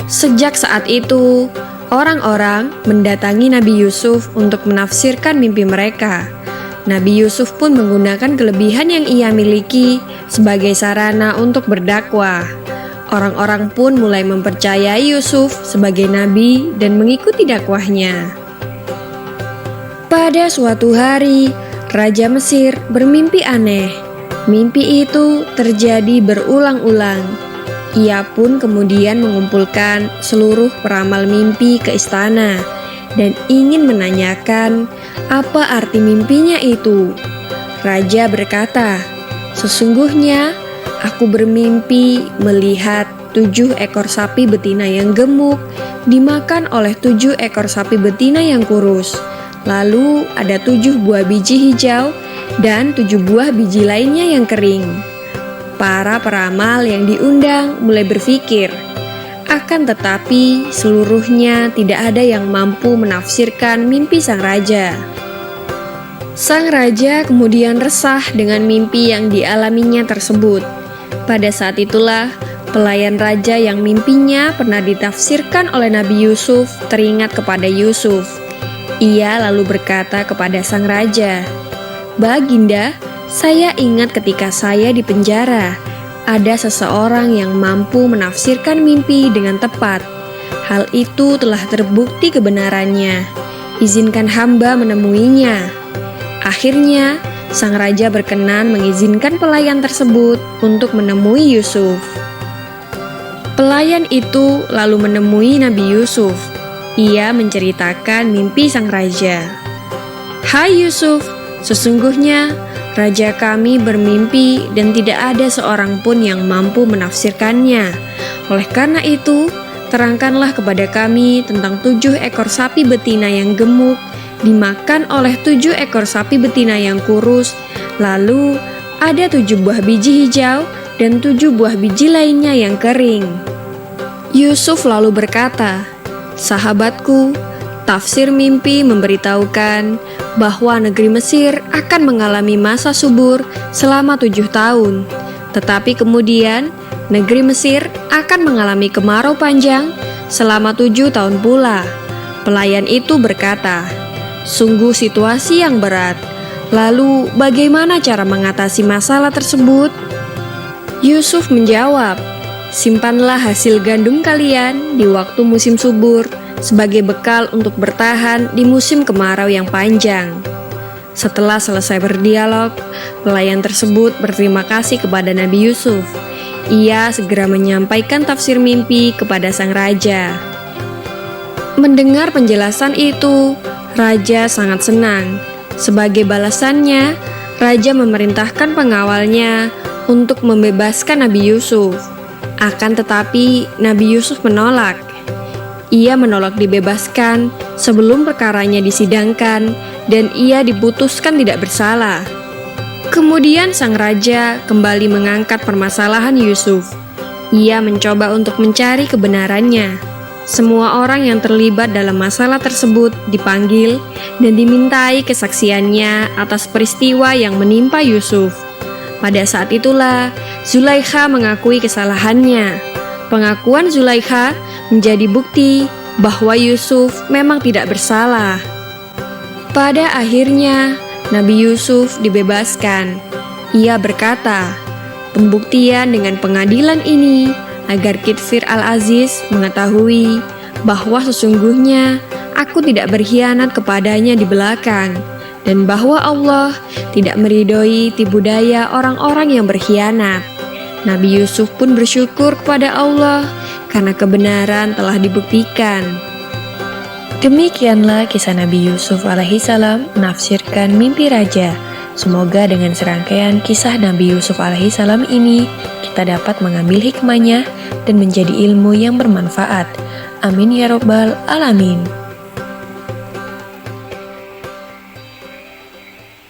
Sejak saat itu, orang-orang mendatangi Nabi Yusuf untuk menafsirkan mimpi mereka. Nabi Yusuf pun menggunakan kelebihan yang ia miliki sebagai sarana untuk berdakwah. Orang-orang pun mulai mempercayai Yusuf sebagai nabi dan mengikuti dakwahnya. Pada suatu hari, Raja Mesir bermimpi aneh. Mimpi itu terjadi berulang-ulang. Ia pun kemudian mengumpulkan seluruh peramal mimpi ke istana dan ingin menanyakan apa arti mimpinya itu. Raja berkata, "Sesungguhnya aku bermimpi melihat 7 ekor sapi betina yang gemuk dimakan oleh 7 ekor sapi betina yang kurus. Lalu ada 7 buah biji hijau dan 7 buah biji lainnya yang kering." Para peramal yang diundang mulai berpikir, akan tetapi seluruhnya tidak ada yang mampu menafsirkan mimpi sang raja. Sang raja kemudian resah dengan mimpi yang dialaminya tersebut. Pada saat itulah, pelayan raja yang mimpinya pernah ditafsirkan oleh Nabi Yusuf teringat kepada Yusuf. Ia lalu berkata kepada sang raja, "Baginda, saya ingat ketika saya di penjara, ada seseorang yang mampu menafsirkan mimpi dengan tepat. Hal itu telah terbukti kebenarannya. Izinkan hamba menemuinya." Akhirnya, sang raja berkenan mengizinkan pelayan tersebut untuk menemui Yusuf. Pelayan itu lalu menemui Nabi Yusuf. Ia menceritakan mimpi sang raja. "Hai Yusuf, sesungguhnya raja kami bermimpi dan tidak ada seorang pun yang mampu menafsirkannya. Oleh karena itu, terangkanlah kepada kami tentang 7 ekor sapi betina yang gemuk dimakan oleh 7 ekor sapi betina yang kurus. Lalu ada 7 buah biji hijau dan 7 buah biji lainnya yang kering." Yusuf lalu berkata, "Sahabatku, tafsir mimpi memberitahukan bahwa negeri Mesir akan mengalami masa subur selama 7 tahun. Tetapi kemudian negeri Mesir akan mengalami kemarau panjang selama 7 tahun pula." Pelayan itu berkata, "Sungguh situasi yang berat. Lalu bagaimana cara mengatasi masalah tersebut?" Yusuf menjawab, "Simpanlah hasil gandum kalian di waktu musim subur sebagai bekal untuk bertahan di musim kemarau yang panjang." Setelah selesai berdialog, pelayan tersebut berterima kasih kepada Nabi Yusuf. Ia segera menyampaikan tafsir mimpi kepada sang raja. Mendengar penjelasan itu, raja sangat senang. Sebagai balasannya, raja memerintahkan pengawalnya untuk membebaskan Nabi Yusuf. Akan tetapi, Nabi Yusuf menolak. Ia menolak dibebaskan sebelum perkaranya disidangkan dan ia diputuskan tidak bersalah. Kemudian sang raja kembali mengangkat permasalahan Yusuf. Ia mencoba untuk mencari kebenarannya. Semua orang yang terlibat dalam masalah tersebut dipanggil dan dimintai kesaksiannya atas peristiwa yang menimpa Yusuf. Pada saat itulah Zulaikha mengakui kesalahannya. Pengakuan Zulaikha menjadi bukti bahwa Yusuf memang tidak bersalah. Pada akhirnya, Nabi Yusuf dibebaskan. Ia berkata, "Pembuktian dengan pengadilan ini agar Kitfir al-Aziz mengetahui bahwa sesungguhnya aku tidak berkhianat kepadanya di belakang, dan bahwa Allah tidak meridhoi tipu daya orang-orang yang berkhianat." Nabi Yusuf pun bersyukur kepada Allah karena kebenaran telah dibuktikan. Demikianlah kisah Nabi Yusuf alaihissalam menafsirkan mimpi raja. Semoga dengan serangkaian kisah Nabi Yusuf alaihissalam ini kita dapat mengambil hikmahnya dan menjadi ilmu yang bermanfaat. Amin ya robbal alamin.